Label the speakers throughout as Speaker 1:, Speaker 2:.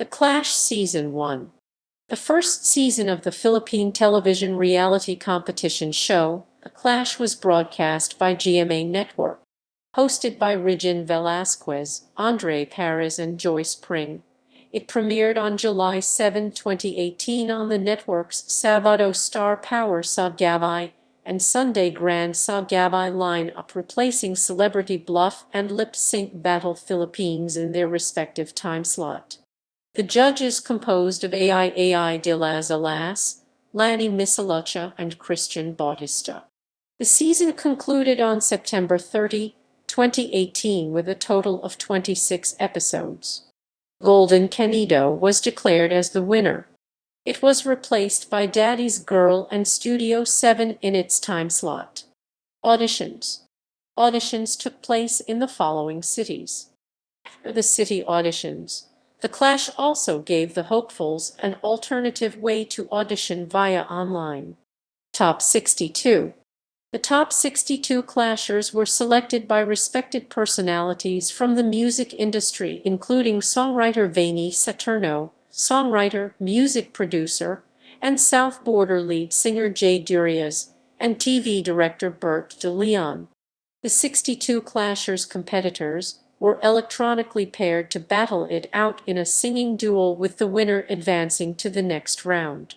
Speaker 1: The Clash Season 1. The first season of the Philippine television reality competition show, The Clash, was broadcast by GMA Network. Hosted by Regine Velasquez, Paras and Joyce Pring. It premiered on July 7, 2018 on the network's Sabado Star Power sa Gabi and Sunday Grande sa Gabi lineup, replacing Celebrity Bluff and Lip Sync Battle Philippines in their respective time slot. The judges composed of AI delas, Lani, Misalucha, and Christian Bautista. The season concluded on September 30, 2018 with a total of 26 episodes. Golden Cañedo was declared as the winner. It was replaced by Daddy's Gurl and Studio 7 in its time slot. Auditions. Auditions took place in the following cities. After the city auditions, The Clash also gave the hopefuls an alternative way to audition via online. Top 62. The top 62 clashers were selected by respected personalities from the music industry, including songwriter Vanny Saturno, songwriter, music producer, and South Border lead singer Jay Durias, and TV director Bert De Leon. The 62 clashers' competitors were electronically paired to battle it out in a singing duel, with the winner advancing to the next round.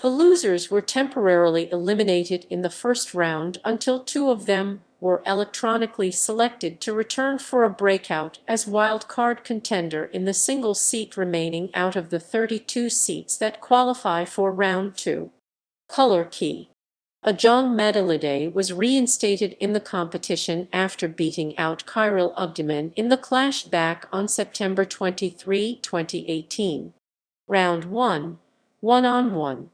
Speaker 1: The losers were temporarily eliminated in the first round until two of them were electronically selected to return for a breakout as wild card contender in the single seat remaining out of the 32 seats that qualify for round 2. Color key. Ajong Madalide was reinstated in the competition after beating out Kyril Ugdaman in the Clash back on September 23, 2018. Round 1. One-on-one.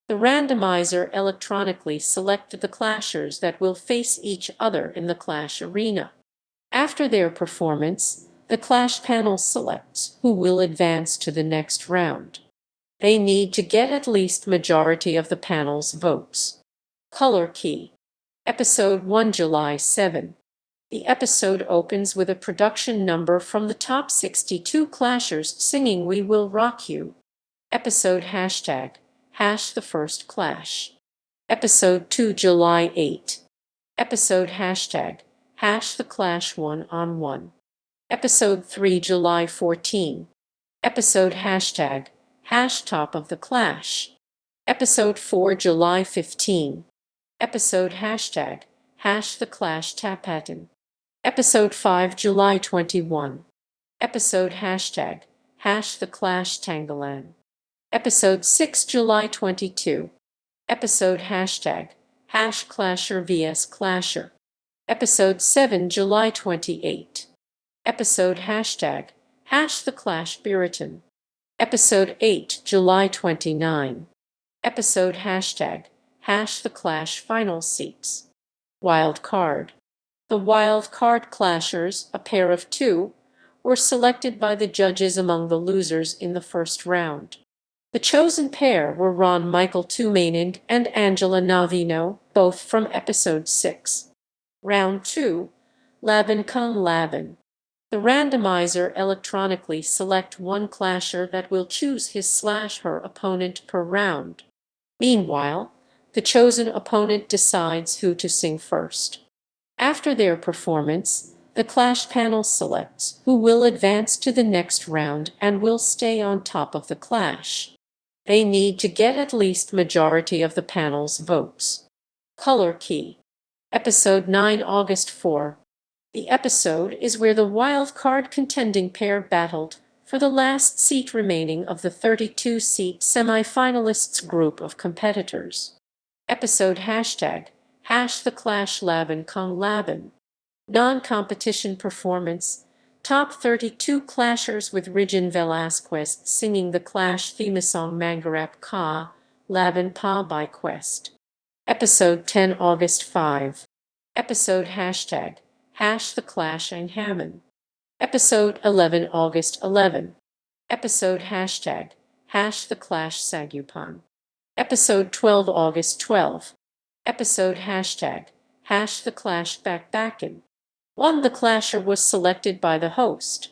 Speaker 1: The randomizer electronically selected the clashers that will face each other in the Clash arena. After their performance, the Clash panel selects who will advance to the next round. They need to get at least majority of the panel's votes. Color key. Episode 1, July 7. The episode opens with a production number from the top 62 clashers singing We Will Rock You. Episode hashtag. The first clash. Episode 2, July 8. Episode hashtag. The clash one-on-one. Episode 3, July 14. Episode hashtag. Top of the clash. Episode 4, July 15. Episode hashtag. The clash tapatan. Episode 5, July 21. Episode hashtag. The clash tangalan. Episode 6, July 22. Episode hashtag. Clasher vs Clasher. Episode 7, July 28. Episode hashtag. The clash Biritan. Episode 8, July 29. Episode hashtag. The clash final seats. Wild card. The wild card clashers, a pair of two, were selected by the judges among the losers in the first round. The chosen pair were Ron Michael Tumaning and Angela Navino, both from episode 6. Round 2. Laban kung Laban. The randomizer electronically select one clasher that will choose his/her opponent per round. Meanwhile, the chosen opponent decides who to sing first. After their performance, the Clash panel selects who will advance to the next round and will stay on top of the Clash. They need to get at least majority of the panel's votes. Color key. Episode 9, August 4. The episode is where the wild card contending pair battled for the last seat remaining of the 32-seat semi-finalists group of competitors. Episode hashtag. The clash Laban kung Laban. Non-competition performance. Top 32 clashers with Regine Velasquez singing the Clash theme song Mangarap Ka, Laban Pa by Quest. Episode 10, August 5. Episode hashtag. The clash and Hammond. Episode 11, August 11. Episode hashtag. The clash Sagupan. Episode 12, August 12. Episode hashtag. The clash Bakbakin. The clasher was selected by the host.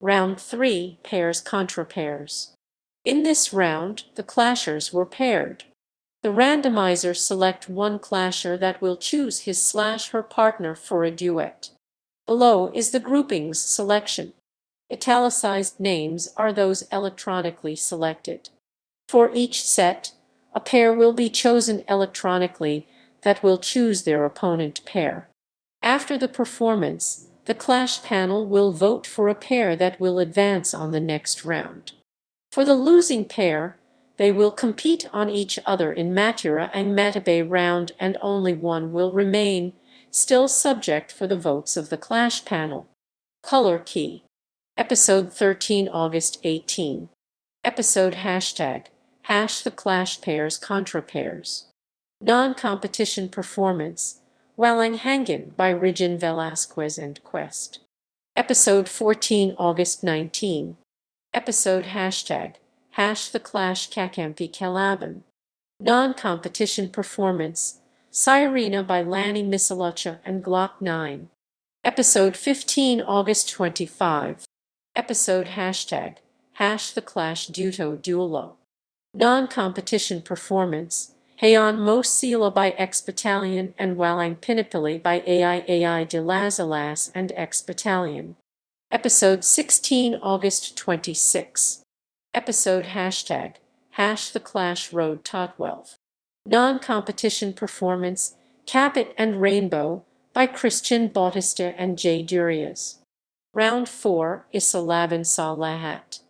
Speaker 1: Round 3, Pairs contra Pairs. In this round, the clashers were paired. The randomizer select one clasher that will choose his/her partner for a duet. Below is the groupings selection. Italicized names are those electronically selected. For each set, a pair will be chosen electronically that will choose their opponent pair. After the performance, the clash panel will vote for a pair that will advance on the next round. For the losing pair, they will compete on each other in Matira and Matibay round, and only one will remain, still subject for the votes of the clash panel. Color key. Episode 13, August 18. Episode hashtag # the clash pairs contra pairs. Non-competition performance. Walang Hangin by Regine Velasquez and Quest. Episode 14, August 19. Episode hashtag # the clash kakampi kalaban. Non-competition performance. Sirena by Lani, Misalucha and Glock 9. Episode 15, August 25. Episode hashtag # the clash duto duelo. Non-competition performance. Hayon Mo Sila by X Battalion and Walang Pinipili by AI de Lazalas and X Battalion. Episode 16, August 26. Episode hashtag # the clash road ta 12. Non-competition performance. Capit and Rainbow by Christian Bautista and J. Durias. Round 4, Isa Laban sa Lahat.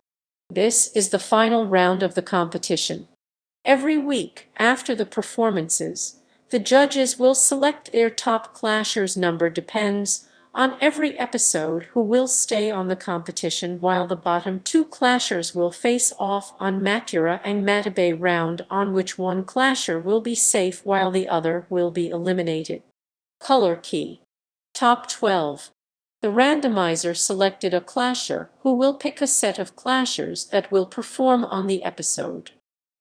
Speaker 1: This is the final round of the competition. Every week, after the performances, the judges will select their top clashers. Number depends on every episode who will stay on the competition, while the bottom two clashers will face off on Matira and Matibay round, on which one clasher will be safe while the other will be eliminated. Color key. Top 12. The randomizer selected a clasher who will pick a set of clashers that will perform on the episode.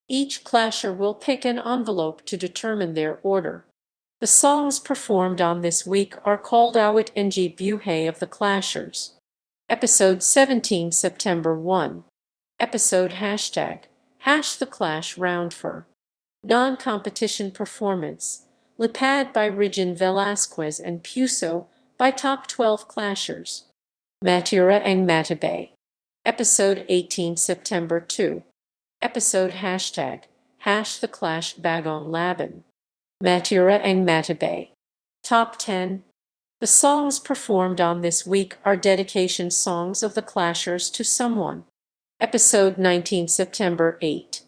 Speaker 1: Each clasher will pick an envelope to determine their order. The songs performed on this week are called Awit ng Buhay of the Clashers. Episode 17, September 1. Episode hashtag # the clash round for. Non-competition performance. Lipad by Regine Velasquez and Puso by Top 12 Clashers. Matira and Matibay. Episode 18, September 2. Episode hashtag # the clash bagong Laban. Matira and Matibay. Top 10. The songs performed on this week are dedication songs of the clashers to someone. Episode 19, September 8.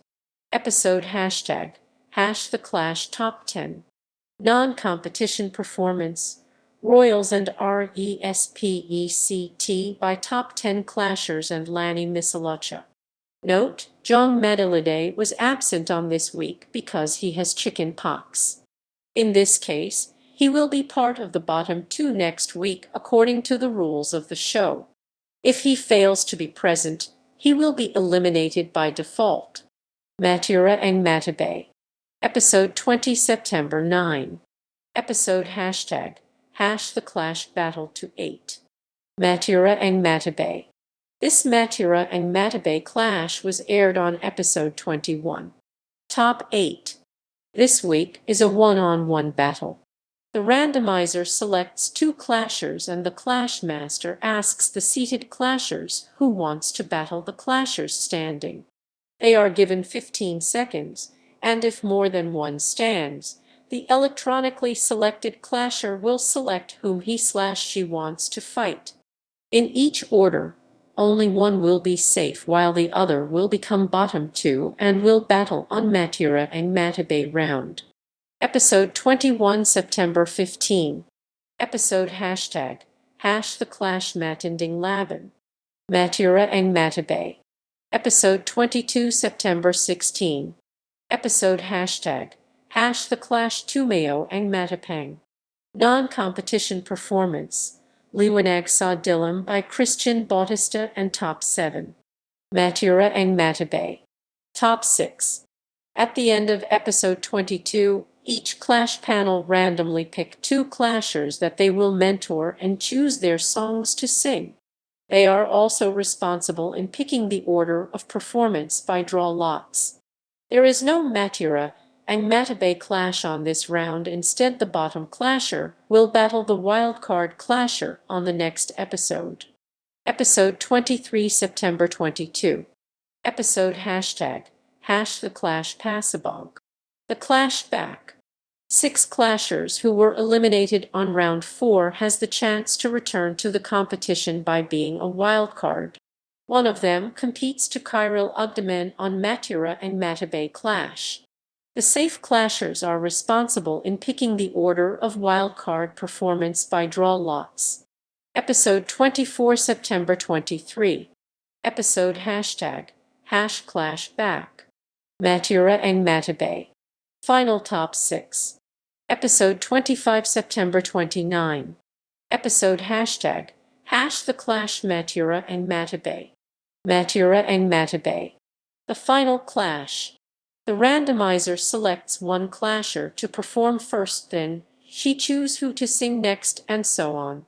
Speaker 1: Episode hashtag # the clash top 10. Non-competition performance. Royals and Respect by Top 10 Clashers and Lani Misalucha. Note, Jong Medalide was absent on this week because he has chicken pox. In this case, he will be part of the bottom two next week according to the rules of the show. If he fails to be present, he will be eliminated by default. Matira and Matibay. Episode 20, September 9. Episode hashtag # the clash battle to 8. Matira and Matibay. This Matira and Matibay clash was aired on episode 21. Top 8. This week is a one-on-one battle. The randomizer selects two clashers and the clash master asks the seated clashers who wants to battle the clashers standing. They are given 15 seconds, and if more than one stands, the electronically selected clasher will select whom he/she wants to fight. In each order, only one will be safe while the other will become bottom two and will battle on Matira and Matibay round. Episode 21, September 15. Episode hashtag # the clash matinding Laban. Matira and Matibay. Episode 22, September 16. Episode hashtag # the clash Tumayo and Matapang. Non-competition performance. Liwanag sa Dilim by Christian Bautista and Top 7. Matira and Matibay. Top 6. At the end of episode 22, each clash panel randomly pick two clashers that they will mentor and choose their songs to sing. They are also responsible in picking the order of performance by draw lots. There is no Matira and Matibay clash on this round. Instead, the bottom clasher will battle the wildcard clasher on the next episode. Episode 23, September 22. Episode hashtag # the clash passabog. The clash back. 6 clashers who were eliminated on round 4 has the chance to return to the competition by being a wildcard. One of them competes to Kyril Ugdaman on Matira and Matibay clash. The safe clashers are responsible in picking the order of wildcard performance by draw lots. Episode 24, September 23. Episode hashtag # clash back. Matira and Matibay. Final top 6. Episode 25, September 29. Episode hashtag # the clash Matira and Matibay. Matira and Matibay. The final clash. The randomizer selects one clasher to perform first, then she chooses who to sing next, and so on.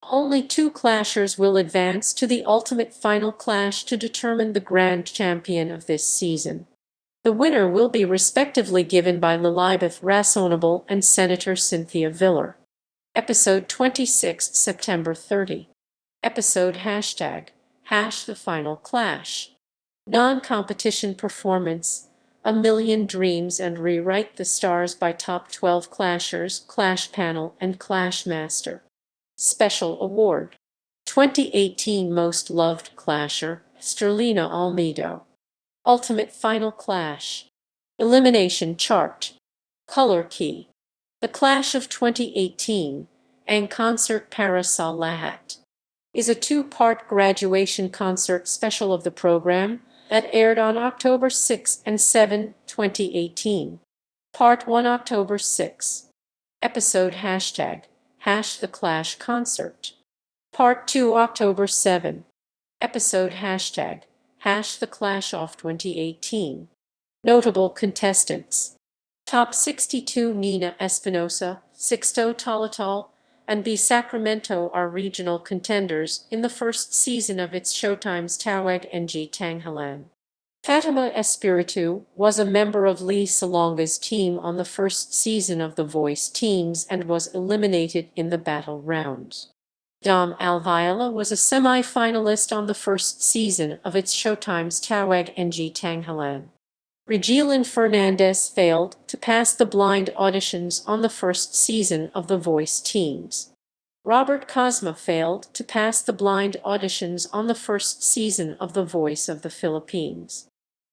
Speaker 1: Only 2 clashers will advance to the ultimate final clash to determine the grand champion of this season. The winner will be respectively given by Lilibeth Rasonable and Senator Cynthia Viller. Episode 26, September 30. Episode hashtag # the final clash. Non-competition performance, A Million Dreams and Rewrite the Stars by Top 12 Clashers, Clash Panel, and Clash Master. Special Award. 2018 Most Loved Clasher, Sterlina Almeida. Ultimate Final Clash. Elimination Chart. Color Key. The Clash of 2018, and Concert Paras and Lahat, is a 2-part graduation concert special of the program that aired on October 6 and 7, 2018. Part 1, October 6. Episode hashtag # the clash concert. Part 2, October 7. Episode hashtag # the clash of 2018. Notable contestants. Top 62 Nina Espinosa, Sixto Talatal, and B Sacramento are regional contenders in the first season of its Showtime's Tawag NG Tanghalan. Fatima Espiritu was a member of Lee Salonga's team on the first season of The Voice Teams and was eliminated in the battle rounds. Dom Alviola was a semi-finalist on the first season of its Showtime's Tawag NG Tanghalan. Regine Fernandez failed to pass the blind auditions on the first season of The Voice Teams. Robert Cosma failed to pass the blind auditions on the first season of The Voice of the Philippines.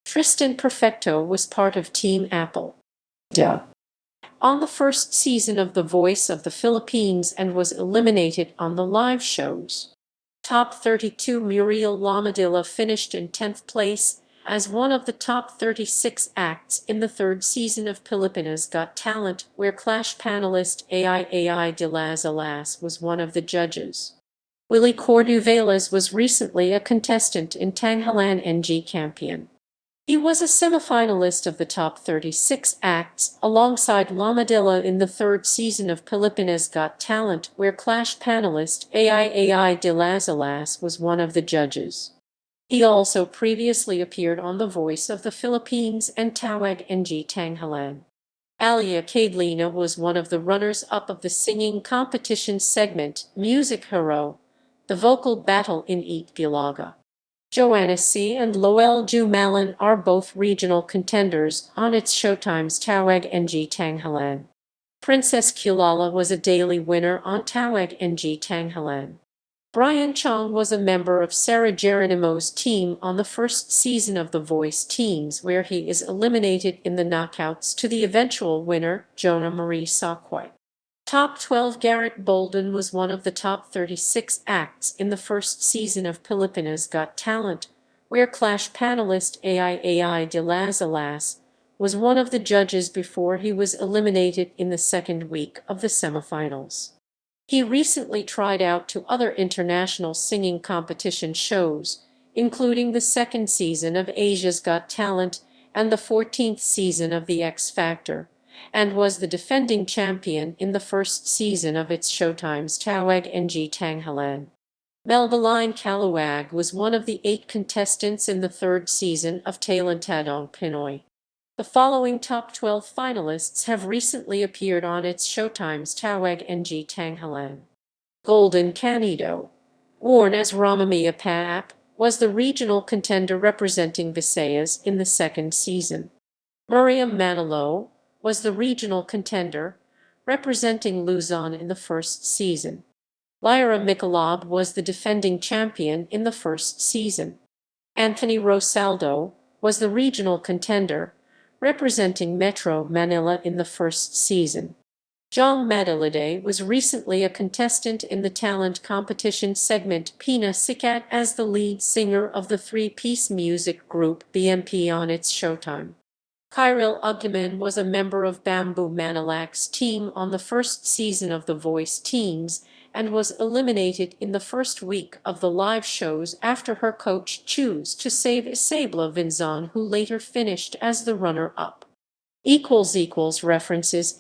Speaker 1: Tristan Perfecto was part of Team Apple on the first season of The Voice of the Philippines and was eliminated on the live shows. Top 32 Muriel Lamadilla finished in 10th place as one of the top 36 acts in the 3rd season of Pilipinas Got Talent, where Clash panelist AI delas Alas was one of the judges. Willie Corduvelas was recently a contestant in Tanghalan NG Campion. He was a semifinalist of the top 36 acts alongside Lamadilla in the 3rd season of Pilipinas Got Talent, where Clash panelist AI delas Alas was one of the judges. He also previously appeared on The Voice of the Philippines and Tawag NG Tanghalan. Alia Cadlina was one of the runners-up of the singing competition segment Music Hero, the vocal battle in Eat Gilaga. Joanna C. and Loel Jumalan are both regional contenders on its Showtime's Tawag NG Tanghalan. Princess Kilala was a daily winner on Tawag NG Tanghalan. Brian Chong was a member of Sarah Geronimo's team on the first season of The Voice Teams, where he is eliminated in the knockouts to the eventual winner, Jonah Marie Sakway. Top 12 Garrett Bolden was one of the top 36 acts in the first season of Pilipinas Got Talent, where Clash panelist AI delas Alas was one of the judges before he was eliminated in the second week of the semifinals. He recently tried out to other international singing competition shows, including the 2nd season of Asia's Got Talent and the 14th season of The X Factor, and was the defending champion in the first season of its Showtime's Tawag NG Tanghalan. Melbaline Caluwag was one of the 8 contestants in the 3rd season of Talentadong Pinoy. The following top 12 finalists have recently appeared on its Showtime's Tawag NG Tanghalan. Golden Cañedo, born as Ramamia Paap, was the regional contender representing Visayas in the 2nd season. Miriam Manalo was the regional contender representing Luzon in the 1st season. Lyra Micalab was the defending champion in the 1st season. Anthony Rosaldo was the regional contender representing Metro Manila in the 1st season. Jong Madalide was recently a contestant in the talent competition segment Pina Sikat as the lead singer of the 3-piece music group BMP on its Showtime. Kyril Ugdaman was a member of Bamboo Manilac's team on the 1st season of The Voice Teens and was eliminated in the 1st week of the live shows after her coach chose to save Isabela Vinzon, who later finished as the runner-up. References